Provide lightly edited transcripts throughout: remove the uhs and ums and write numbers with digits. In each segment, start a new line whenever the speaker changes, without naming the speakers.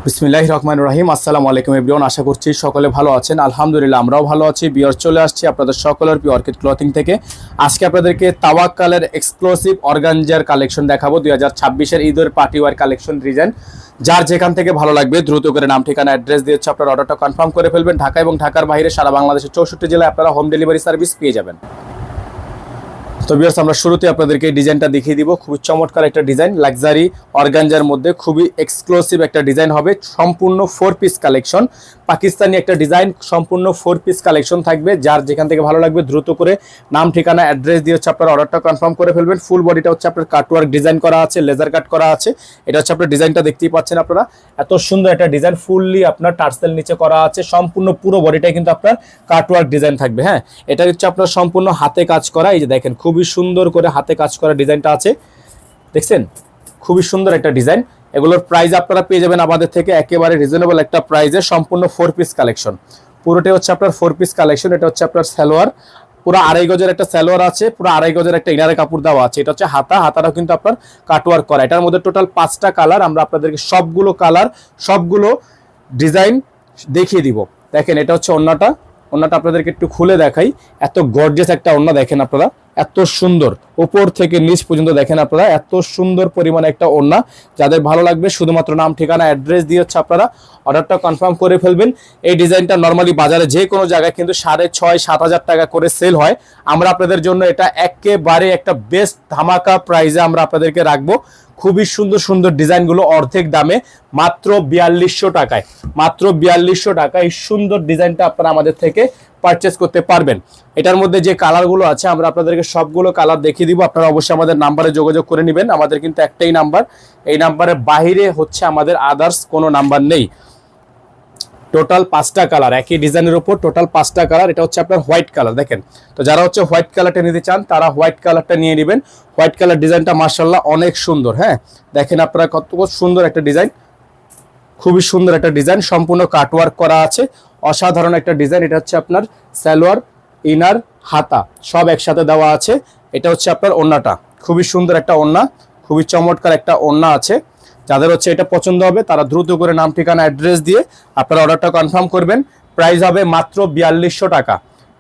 বিসমিল্লাহির রহমানির রহিম। আসসালামু আলাইকুম এভরিওয়ান, আশা করছি সকলে ভালো আছেন। আলহামদুলিল্লাহ আমরাও ভালো আছি। বিয়ার চলে আসছি আপনাদের সকলের প্রিয় অর্কিড ক্লথিং থেকে। আজকে আপনাদেরকে তাওয়াক্কালের এক্সক্লুসিভ অর্গানজার কালেকশন দেখাবো। 2026-এর ঈদের পার্টি ওয়ার কালেকশন ডিজাইন। যার যেখান থেকে ভালো লাগবে দ্রুত করে নাম ঠিকানা অ্যাড্রেস দিয়ে হচ্ছে আপনার অর্ডারটা কনফার্ম করে ফেলবেন। ঢাকা এবং ঢাকার বাইরে সারা বাংলাদেশের 64 জেলায় আপনারা হোম ডেলিভারি সার্ভিস পেয়ে যাবেন। তো ভিউয়ার্স, আমরা শুরুতে আপনাদেরকে এই ডিজাইনটা দেখিয়ে দিব। খুবই চমৎকার একটা ডিজাইন, লাক্সারি অর্গানজার মধ্যে খুবই এক্সক্লুসিভ একটা ডিজাইন হবে। সম্পূর্ণ 4 পিস কালেকশন, পাকিস্তানি একটা ডিজাইন, সম্পূর্ণ 4 পিস কালেকশন থাকবে। যার যেখান থেকে ভালো লাগবে দ্রুত করে নাম ঠিকানা অ্যাড্রেস দিয়ে হচ্ছে আপনার অর্ডারটা কনফার্ম করে ফেলবেন। ফুল বডিটা হচ্ছে আপনার কাটওয়ার্ক ডিজাইন করা আছে, লেজার কাট করা আছে। এটা হচ্ছে আপনার ডিজাইনটা দেখতেই পাচ্ছেন আপনারা, এত সুন্দর একটা ডিজাইন। ফুললি আপনার টার্সেল নিচে করা আছে, সম্পূর্ণ পুরো বডিটাই কিন্তু আপনার কাটওয়ার্ক ডিজাইন থাকবে। হ্যাঁ, এটা হচ্ছে আপনার সম্পূর্ণ হাতে কাজ করা। এই যে দেখেন, খুবই সুন্দর করে হাতে কাজ করা ডিজাইনটা আছে, দেখছেন? খুবই সুন্দর একটা ডিজাইন। এগুলোর প্রাইস আপনারা পেয়ে যাবেন আমাদের থেকে একেবারে রিজনেবল একটা প্রাইসে। সম্পূর্ণ 4 পিস কালেকশন, পুরোটাই হচ্ছে আপনার 4 পিস কালেকশন। এটা হচ্ছে আপনার সালোয়ার, পুরো 2.5 গজের একটা সালোয়ার আছে, পুরো 2.5 গজের একটা ইনারে কাপড় দেওয়া আছে। এটা হচ্ছে হাতাটা কিন্তু আপনার কাটওয়ার্ক করা। এটার মধ্যে টোটাল 5টা কালার, আমরা আপনাদেরকে সবগুলো কালার সবগুলো ডিজাইন দেখিয়ে দিব। দেখেন, এটা হচ্ছে ওড়নাটা আপনাদেরকে একটু খুলে দেখাই। এত গর্জিয়াস একটা ওড়না, দেখেন আপনারা, এত সুন্দর উপর থেকে নিচ পর্যন্ত দেখেন আপনারা, এত সুন্দর পরিমাণে একটা ওড়না। যাদের ভালো লাগবে শুধুমাত্র নাম ঠিকানা অ্যাড্রেস দিয়ে হচ্ছে আপনারা অর্ডারটা কনফার্ম করে ফেলবেন। এই ডিজাইনটা নর্মালি বাজারে যে কোনো জায়গায় কিন্তু 6,500-7 হাজার টাকা করে সেল হয়। আমরা আপনাদের জন্য এটা একেবারে একটা বেস্ট ধামাকা প্রাইসে আমরা আপনাদেরকে রাখবো। খুবই সুন্দর সুন্দর ডিজাইনগুলো অর্ধেক দামে, মাত্র 4200 টাকায়। মাত্র 4200 টাকায় এই সুন্দর ডিজাইনটা আপনারা আমাদের থেকে পারচেস করতে পারবেন। এটার মধ্যে যে কালারগুলো আছে আমরা আপনাদেরকে সবগুলো কালার দেখিয়ে দিব। আপনারা অবশ্যই আমাদের নাম্বারে যোগাযোগ করে নেবেন। আমাদের কিন্তু একটাই নাম্বার, এই নাম্বারের বাইরে হচ্ছে আমাদের আদার্স কোনো নাম্বার নেই। টোটাল 5টা কালার, একই ডিজাইনের উপর টোটাল 5টা কালার। এটা হচ্ছে আপনার হোয়াইট কালার, দেখেন। তো যারা হচ্ছে হোয়াইট কালারটা নিতে চান তারা হোয়াইট কালারটা নিয়ে নেবেন। হোয়াইট কালার ডিজাইনটা মাশাআল্লাহ অনেক সুন্দর। হ্যাঁ, দেখেন আপনারা কত সুন্দর একটা ডিজাইন, খুবই সুন্দর একটা ডিজাইন, সম্পূর্ণ কাটওয়ার্ক করা আছে, অসাধারণ একটা ডিজাইন। এটা হচ্ছে আপনার সালোয়ার, ইনার, হাতা সব একসাথে দেওয়া আছে। এটা হচ্ছে আপনার ওড়নাটা, খুবই সুন্দর একটা ওড়না, খুবই চমৎকার একটা ওড়না আছে। যাদের হচ্ছে এটা পছন্দ হবে তারা দ্রুত করে নাম ঠিকানা অ্যাড্রেস দিয়ে আপনারা অর্ডারটা কনফার্ম করবেন। প্রাইস হবে মাত্র 4200 টাকা,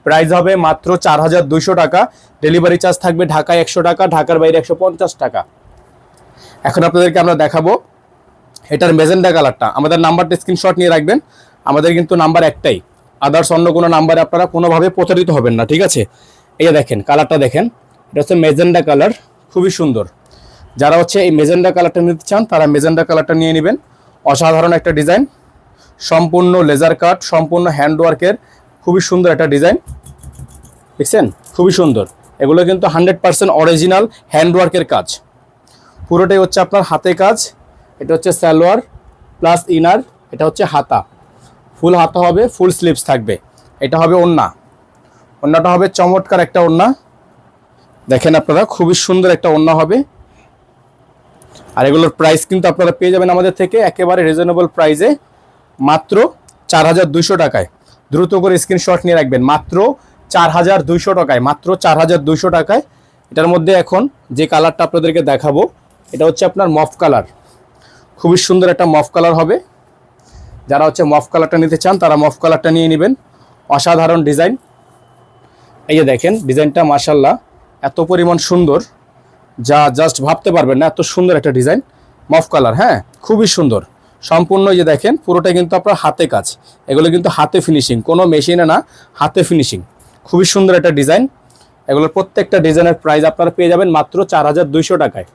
প্রাইস হবে মাত্র 4200 টাকা। ডেলিভারি চার্জ থাকবে ঢাকায় 100 টাকা, ঢাকার বাইরে 150 টাকা। এখন আপনাদেরকে আমরা দেখাবো এটার মেজেন্ডা কালারটা। আমাদের নাম্বারটা স্ক্রিনশট নিয়ে রাখবেন। আমাদের কিন্তু নাম্বার একটাই, আদার্স অন্য কোনো নাম্বারে আপনারা কোনোভাবে প্রতারিত হবেন না, ঠিক আছে? এই যে দেখেন কালারটা, দেখেন, এটা হচ্ছে মেজেন্ডা কালার, খুবই সুন্দর। যারা হচ্ছে এই মেজেন্ডা কালারটা নিতে চান তারা মেজেন্ডা কালারটা নিয়ে নেবেন। অসাধারণ একটা ডিজাইন, সম্পূর্ণ লেজার কাট, সম্পূর্ণ হ্যান্ডওয়ার্কের, খুবই সুন্দর একটা ডিজাইন, দেখছেন? খুবই সুন্দর। এগুলো কিন্তু 100% অরিজিনাল হ্যান্ডওয়ার্কের কাজ, পুরোটাই হচ্ছে আপনার হাতে কাজ। এটা হচ্ছে সালোয়ার প্লাস ইনার, এটা হচ্ছে হাতা, ফুল হাতা হবে, ফুল স্লিভস থাকবে। এটা হবে ওড়না, ওড়নাটা হবে চমৎকার একটা ওড়না, দেখেন আপনারা, খুবই সুন্দর একটা ওড়না হবে। আর এগুলোর প্রাইস কিন্তু আপনারা পেয়ে যাবেন আমাদের থেকে একেবারে রিজনেবল প্রাইসে, মাত্র 4200 টাকায়। দ্রুত করে স্ক্রিনশট নিয়ে রাখবেন, মাত্র 4200 টাকায়, মাত্র 4200 টাকায়। এটার মধ্যে এখন যে কালারটা আপনাদেরকে দেখাবো এটা হচ্ছে আপনার মফ কালার, খুবই সুন্দর একটা মফ কালার হবে। যারা হচ্ছে মফ কালারটা নিতে চান তারা মফ কালারটা নিয়ে নেবেন। অসাধারণ ডিজাইন, এই যে দেখেন ডিজাইনটা মাশাআল্লাহ এত পরিমাণ সুন্দর যা জাস্ট ভাবতে পারবেন না, এত সুন্দর একটা ডিজাইন মফ কালার। হ্যাঁ, খুবই সুন্দর সম্পূর্ণ। এই যে দেখেন পুরোটা কিন্তু আপনার হাতে কাজ, এগুলো কিন্তু হাতে ফিনিশিং, কোনো মেশিনে না, হাতে ফিনিশিং। খুবই সুন্দর একটা ডিজাইন। এগুলোর প্রত্যেকটা ডিজাইনের প্রাইস আপনারা পেয়ে যাবেন মাত্র 4200 টাকায়,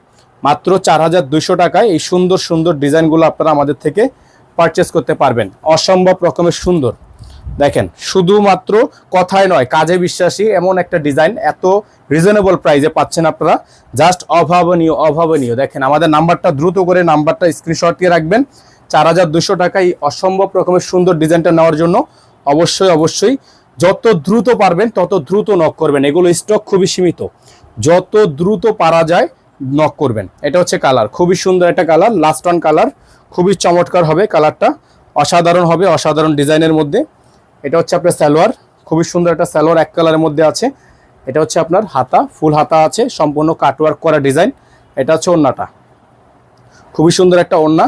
মাত্র 4200 টাকায়। এই সুন্দর সুন্দর ডিজাইনগুলো আপনারা আমাদের থেকে পারচেস করতে পারবেন। অসম্ভব রকমের সুন্দর, দেখেন, শুধুমাত্র কথায় নয় কাজে বিশ্বাসী এমন একটা ডিজাইন এত রিজনেবল প্রাইসে পাচ্ছেন আপনারা, জাস্ট অভাবনীয়, অভাবনীয়। দেখেন আমাদের নাম্বারটা, দ্রুত করে নাম্বারটা স্ক্রিনশট দিয়ে রাখবেন। 4200 টাকায় অসম্ভব রকমের সুন্দর ডিজাইনটা নেওয়ার জন্য অবশ্যই অবশ্যই যত দ্রুত পারবেন তত দ্রুত নক করবেন। এগুলো স্টক খুবই সীমিত, যত দ্রুত পারা যায় নক করবেন। এটা হচ্ছে কালার, খুবই সুন্দর একটা কালার, লাস্ট ওয়ান কালার, খুবই চমৎকার হবে কালারটা, অসাধারণ হবে, অসাধারণ ডিজাইনের মধ্যে। এটা হচ্ছে আপনার সালোয়ার, খুবই সুন্দর একটা সালোয়ার এক কালারের মধ্যে আছে। এটা হচ্ছে আপনার হাতা, ফুল হাতা আছে, সম্পূর্ণ কাটওয়ার্ক করা ডিজাইন। এটা হচ্ছে ওড়নাটা, খুবই সুন্দর একটা ওড়না।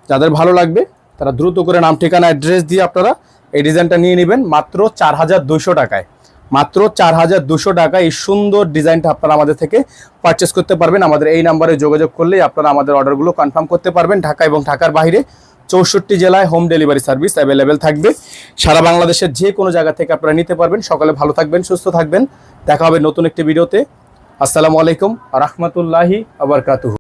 যাদের ভালো লাগবে তারা দ্রুত করে নাম ঠিকানা অ্যাড্রেস দিয়ে আপনারা এই ডিজাইনটা নিয়ে নেবেন মাত্র 4200 টাকায়। মাত্র 4200 টাকায় এই সুন্দর ডিজাইনটা আপনারা আমাদের থেকে পারচেস করতে পারবেন। আমাদের এই নাম্বারে যোগাযোগ করলেই আপনারা আমাদের অর্ডারগুলো কনফার্ম করতে পারবেন। ঢাকা এবং ঢাকার বাইরে 64 জেলায় হোম ডেলিভারি সার্ভিস অ্যাভেলেবেল থাকবে। সারা বাংলাদেশের যে কোনো জায়গা থেকে আপনারা নিতে পারবেন। সকালে ভালো থাকবেন, সুস্থ থাকবেন। দেখা হবে নতুন একটি ভিডিওতে। আসসালামু আলাইকুম ওয়া রাহমাতুল্লাহি ওয়া বারাকাতুহু।